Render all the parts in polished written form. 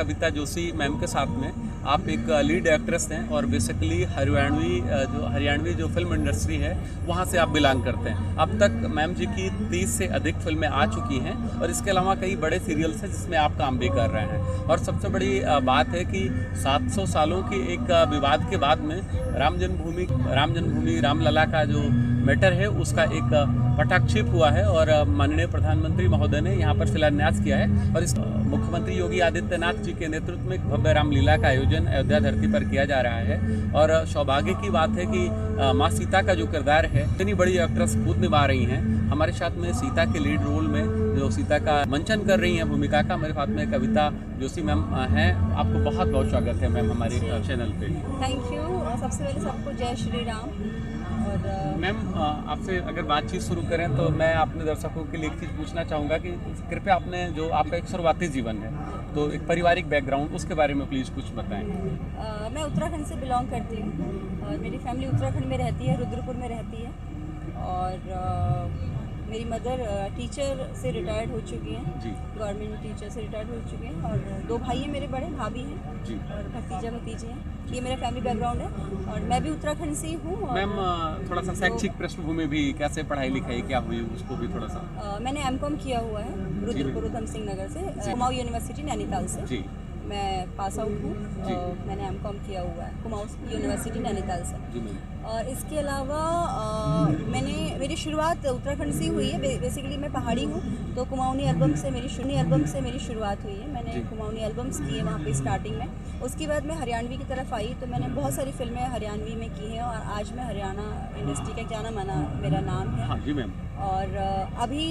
कविता Joshi ma'am के साथ में आप एक लीड एक्ट्रेस हैं और बेसिकली हरियाणवी जो फिल्म इंडस्ट्री है वहाँ से आप बिलोंग करते हैं। अब तक मैम जी की 30 से अधिक फिल्में आ चुकी हैं और इसके अलावा कई बड़े सीरियल्स हैं जिसमें आप काम भी कर रहे हैं। और सबसे बड़ी बात है कि 700 सालों के एक विवाद के बाद में राम जन्मभूमि रामलला का जो मैटर है उसका एक पटाक्षेप हुआ है और माननीय प्रधानमंत्री महोदय ने यहाँ पर शिलान्यास किया है और इस मुख्यमंत्री योगी आदित्यनाथ जी के नेतृत्व में भव्य रामलीला का आयोजन अयोध्या धरती पर किया जा रहा है। और सौभाग्य की बात है कि माँ सीता का जो किरदार है इतनी बड़ी एक्ट्रेस खुद निभा रही हैं। हमारे साथ में सीता के लीड रोल में जो सीता का मंचन कर रही हैं भूमिका का, मेरे साथ में कविता जोशी मैम हैं। आपको बहुत बहुत स्वागत है मैम हमारे चैनल पे। Thank you. सबसे पहले सबको जय श्री राम। और मैम आपसे अगर बातचीत शुरू करें तो मैं अपने दर्शकों के लिए एक चीज़ पूछना चाहूँगा कि कृपया आपने जो आपका एक शुरुआती जीवन है तो एक पारिवारिक बैकग्राउंड उसके बारे में प्लीज़ कुछ बताएं। मैं उत्तराखंड से बिलोंग करती हूँ और मेरी फैमिली उत्तराखंड में रहती है, रुद्रपुर में रहती है। और मेरी मदर टीचर से रिटायर्ड हो चुकी हैं जी, गवर्नमेंट टीचर से रिटायर्ड हो चुके हैं। और 2 भाई हैं मेरे, बड़े भाभी हैं जी और भतीजा भतीजे हैं। ये मेरा फैमिली बैकग्राउंड है और मैं भी उत्तराखंड से ही हूँ। मैम थोड़ा सा शैक्षिक पृष्ठभूमि भी, कैसे पढ़ाई लिखाई क्या हुई उसको भी थोड़ा सा। मैंने M.Com किया हुआ है रुद्रपुर उधम सिंह नगर से, कुमाऊं यूनिवर्सिटी नैनीताल से जी। मैं पास आउट हूँ। मैंने M.Com किया हुआ है कुमाऊं यूनिवर्सिटी नैनीताल से। और इसके अलावा मेरी शुरुआत उत्तराखंड से हुई है। बेसिकली मैं पहाड़ी हूँ तो कुमाऊनी एल्बम से मेरी शुरुआत हुई है। मैंने कुमाऊनी एल्बम्स किए वहाँ पे स्टार्टिंग में। उसके बाद मैं हरियाणवी की तरफ आई तो मैंने बहुत सारी फिल्में हरियाणवी में की हैं और आज मैं हरियाणा इंडस्ट्री का जाना माना मेरा नाम है। हाँ जी मैम। और अभी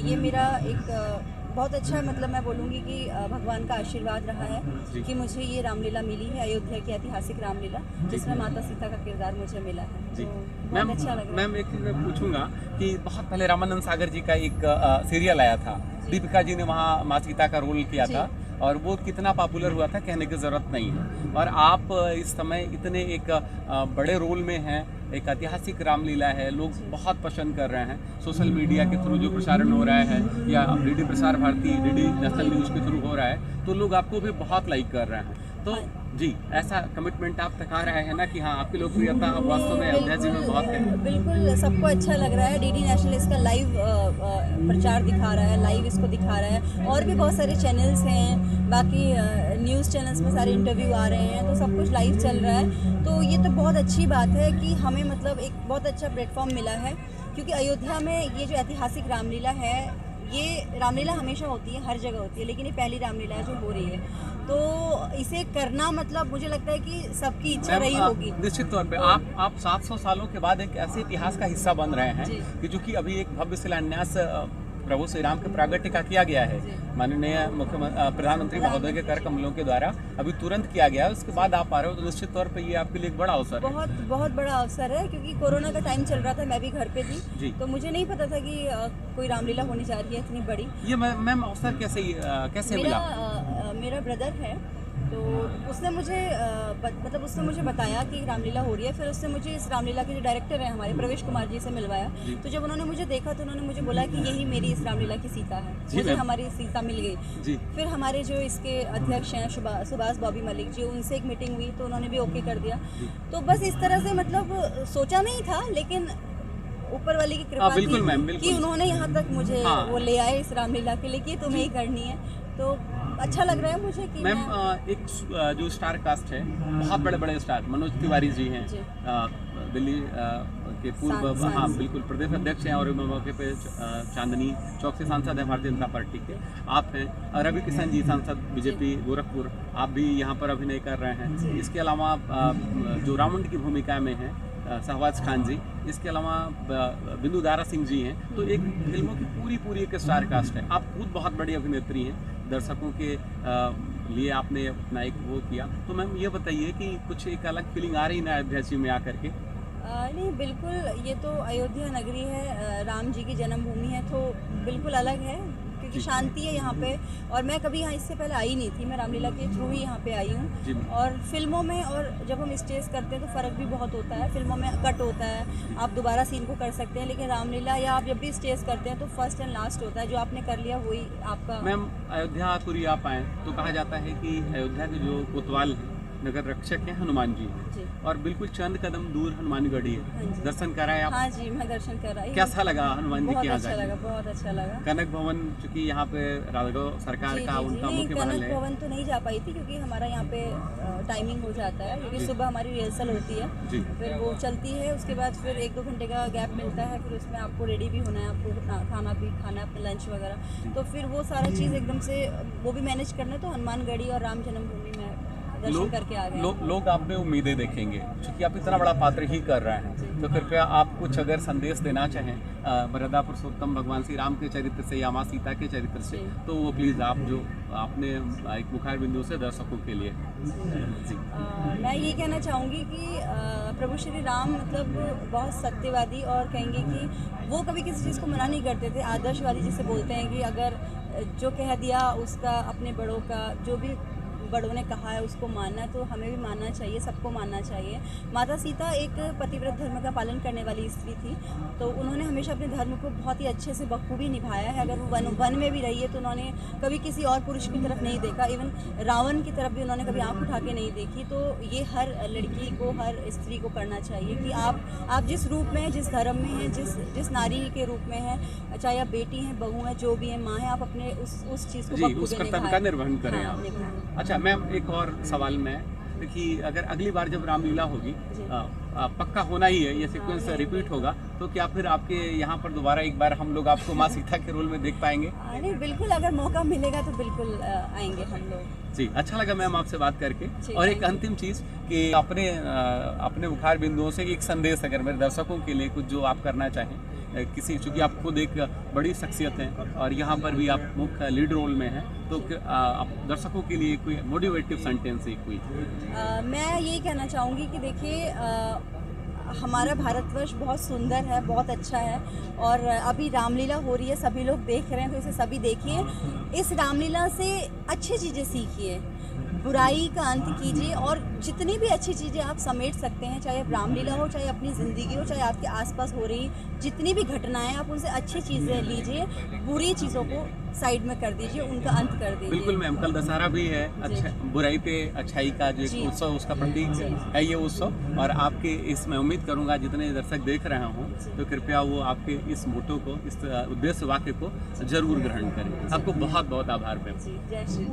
ये मेरा एक बहुत अच्छा, मतलब मैं बोलूँगी कि भगवान का आशीर्वाद रहा है कि मुझे ये रामलीला मिली है, अयोध्या की ऐतिहासिक रामलीला जिसमें माता सीता का किरदार मुझे मिला है। जी तो बहुत अच्छा लग रहा है। मैम एक चीज़ मैं पूछूंगा कि बहुत पहले रामानंद सागर जी का एक सीरियल आया था, दीपिका जी ने वहाँ माँ सीता का रोल किया था और वो कितना पॉपुलर हुआ था कहने की ज़रूरत नहीं है। और आप इस समय इतने एक बड़े रोल में हैं, एक ऐतिहासिक रामलीला है, लोग बहुत पसंद कर रहे हैं। सोशल मीडिया के थ्रू जो प्रसारण हो रहा है या DD Prasar Bharati, DD national news के थ्रू हो रहा है तो लोग आपको भी बहुत लाइक कर रहे हैं। तो जी ऐसा कमिटमेंट आप दिखा रहे हैं ना कि हाँ आपकी लोकप्रियता अब वास्तव में अयोध्या जी में बहुत है। बिल्कुल सबको अच्छा लग रहा है। डीडी नेशनल इसका लाइव प्रचार दिखा रहा है, लाइव इसको दिखा रहा है। और भी बहुत सारे चैनल्स हैं, बाकी न्यूज़ चैनल्स में सारे इंटरव्यू आ रहे हैं तो सब कुछ लाइव चल रहा है। तो ये तो बहुत अच्छी बात है कि हमें मतलब एक बहुत अच्छा प्लेटफॉर्म मिला है, क्योंकि अयोध्या में ये जो ऐतिहासिक रामलीला है, ये रामलीला हमेशा होती है, हर जगह होती है, लेकिन ये पहली रामलीला है जो हो रही है। तो इसे करना मतलब मुझे लगता है कि सबकी इच्छा रही होगी। निश्चित तौर पे आप 700 सालों के बाद एक ऐसे इतिहास का हिस्सा बन रहे हैं कि जो कि अभी एक भव्य शिलान्यास प्रभु श्री राम के प्रागट्य का किया गया है माननीय प्रधानमंत्री महोदय के कर कमलों के द्वारा, अभी तुरंत किया गया है। उसके बाद आप आ रहे हो तो निश्चित तौर पे ये आपके लिए एक बड़ा अवसर है। बहुत बड़ा अवसर है, क्योंकि कोरोना का टाइम चल रहा था, मैं भी घर पे थी तो मुझे नहीं पता था कि कोई रामलीला होने जा रही है इतनी बड़ी। ये मैम अवसर कैसे मिला? मेरा ब्रदर है तो उसने मुझे बताया कि रामलीला हो रही है। फिर उसने मुझे इस रामलीला के जो डायरेक्टर हैं हमारे प्रवेश कुमार जी से मिलवाया। तो जब उन्होंने मुझे देखा तो उन्होंने मुझे बोला कि यही मेरी इस रामलीला की सीता है, मुझे हमारी सीता मिल गई। फिर हमारे जो इसके अध्यक्ष हैं सुभाष बॉबी मलिक जी, उनसे एक मीटिंग हुई तो उन्होंने भी ओके कर दिया। तो बस इस तरह से मतलब सोचा नहीं था, लेकिन ऊपर वाले की कृपा थी कि उन्होंने यहाँ तक मुझे वो ले आए इस रामलीला के लिए कि तुम्हें ही करनी है। तो अच्छा लग रहा है मुझे कि मैम एक जो स्टार कास्ट है, बहुत बड़े बड़े स्टार, मनोज तिवारी जी हैं दिल्ली के पूर्व बिल्कुल प्रदेश अध्यक्ष हैं और मौके पे चांदनी चौक से सांसद हैं भारतीय जनता पार्टी के। आप हैं रवि किशन जी सांसद बीजेपी गोरखपुर, आप भी यहाँ पर अभिनय कर रहे हैं। इसके अलावा जो रावण की भूमिका में हैं शहबाज खान जी, इसके अलावा बिंदु दारा सिंह जी हैं। तो एक फिल्मों की पूरी एक स्टार कास्ट है। आप खुद बहुत बड़ी अभिनेत्री हैं, दर्शकों के लिए आपने अपना एक वो किया। तो मैम ये बताइए कि कुछ एक अलग फीलिंग आ रही ना अयोध्या जी में आकर के? नहीं बिल्कुल, ये तो अयोध्या नगरी है, राम जी की जन्मभूमि है, तो बिल्कुल अलग है। क्योंकि शांति है यहाँ पे। और मैं कभी यहाँ इससे पहले आई नहीं थी, मैं रामलीला के थ्रू ही यहाँ पे आई जी। हूँ। और फिल्मों में और जब हम स्टेज करते हैं तो फ़र्क भी बहुत होता है। फिल्मों में कट होता है, आप दोबारा सीन को कर सकते हैं, लेकिन रामलीला या आप जब भी स्टेज करते हैं तो फर्स्ट एंड लास्ट होता है। जो आपने कर लिया वही आपका। मैम, अयोध्यापुरी आप आएँ तो कहा जाता है कि अयोध्या के जो कोतवाल हैं, नगर रक्षक हैं, हनुमान जी हैं, जी। और बिल्कुल चंद कदम दूर हनुमानगढ़ी हाँ है। जी। दर्शन कराए आप? हाँ जी, मैं दर्शन कर रही हूँ। कैसा लगा हनुमान जी बहुत के यहाँ अच्छा जाके? लगा, बहुत अच्छा लगा। कनक भवन, चूंकि यहाँ पे राघव सरकार जी, का जी, उनका नहीं, मुख्य महल कनक है। भवन तो नहीं जा पाई थी क्योंकि हमारा यहाँ पे टाइमिंग हो जाता है, क्योंकि जी। सुबह हमारी रिहर्सल होती है, जी। फिर वो चलती है, उसके बाद फिर 1-2 घंटे का गैप मिलता है, फिर उसमें आपको रेडी भी होना है, आपको खाना भी खाना है, अपना लंच वगैरह, तो फिर वो सारा चीज़ एकदम से वो भी मैनेज करना, तो हनुमानगढ़ी और राम जन्मभूमि में दर्शन करके आ गए। लोग आप में उम्मीदें देखेंगे, क्योंकि आप इतना बड़ा पात्र ही कर रहे हैं, तो कृपया आप कुछ अगर संदेश देना चाहें मर्यादा पुरुषोत्तम भगवान श्री राम के चरित्र से या माँ सीता के चरित्र से, तो वो प्लीज़ आप जो आपने एक मुखार बिंदु से दर्शकों के लिए। जी। मैं ये कहना चाहूँगी कि प्रभु श्री राम मतलब बहुत सत्यवादी, और कहेंगे कि वो कभी किसी चीज़ को मना नहीं करते थे। आदर्शवादी जिसे बोलते हैं कि अगर जो कह दिया उसका, अपने बड़ों का जो भी बड़ों ने कहा है उसको मानना, तो हमें भी मानना चाहिए, सबको मानना चाहिए। माता सीता एक पतिव्रत धर्म का पालन करने वाली स्त्री थी, तो उन्होंने हमेशा अपने धर्म को बहुत ही अच्छे से बखूबी निभाया है। अगर वो वन में भी रही है तो उन्होंने कभी किसी और पुरुष की तरफ नहीं देखा, इवन रावण की तरफ भी उन्होंने कभी आंख उठा के नहीं देखी। तो ये हर लड़की को, हर स्त्री को करना चाहिए कि आप जिस रूप में, जिस धर्म में हैं, जिस नारी के रूप में हैं, चाहे आप बेटी हैं, बहू हैं, जो भी हैं, माँ हैं, आप अपने उस चीज़ को जी, उस कर्तव्य का निर्वहन करें हाँ, आप। अच्छा मैम, एक और सवाल में कि अगर अगली बार जब रामलीला होगी, पक्का होना ही है, ये सीक्वेंस रिपीट होगा, तो क्या फिर आपके यहाँ पर दोबारा एक बार हम लोग आपको माँ सीता के रोल में देख पाएंगे? नहीं, बिल्कुल, अगर मौका मिलेगा तो बिल्कुल आएंगे हम लोग। जी, अच्छा लगा मैम आपसे बात करके। जी, और एक thank you। अंतिम चीज़ कि अपने मुखार बिंदुओं से एक संदेश अगर मेरे दर्शकों के लिए कुछ जो आप करना चाहें, किसी, चूँकि आप खुद एक बड़ी शख्सियत हैं और यहाँ पर भी आप मुख्य लीड रोल में हैं, तो आप दर्शकों के लिए कोई मोटिवेटिव सेंटेंस है कोई? मैं यही कहना चाहूँगी कि देखिए, हमारा भारतवर्ष बहुत सुंदर है, बहुत अच्छा है, और अभी रामलीला हो रही है, सभी लोग देख रहे हैं, तो इसे सभी देखिए। इस रामलीला से अच्छी चीज़ें सीखिए, बुराई का अंत कीजिए, और जितनी भी अच्छी चीज़ें आप समेट सकते हैं, चाहे रामलीला हो, चाहे अपनी ज़िंदगी हो, चाहे आपके आसपास हो रही जितनी भी घटनाएं, आप उनसे अच्छी चीज़ें लीजिए, बुरी चीज़ों को साइड में कर दीजिए, उनका अंत कर दीजिए। बिल्कुल मैम, कल दशहरा भी है, अच्छा, बुराई पे अच्छाई का जो जी। एक उत्सव, उसका प्रतीक है ये उत्सव, और आपके इसमें उम्मीद करूंगा जितने दर्शक देख रहे हों, तो कृपया वो आपके इस मोटो को, इस उद्देश्य वाक्य को जरूर ग्रहण करें। आपको बहुत बहुत आभार मैम। जी, जय श्री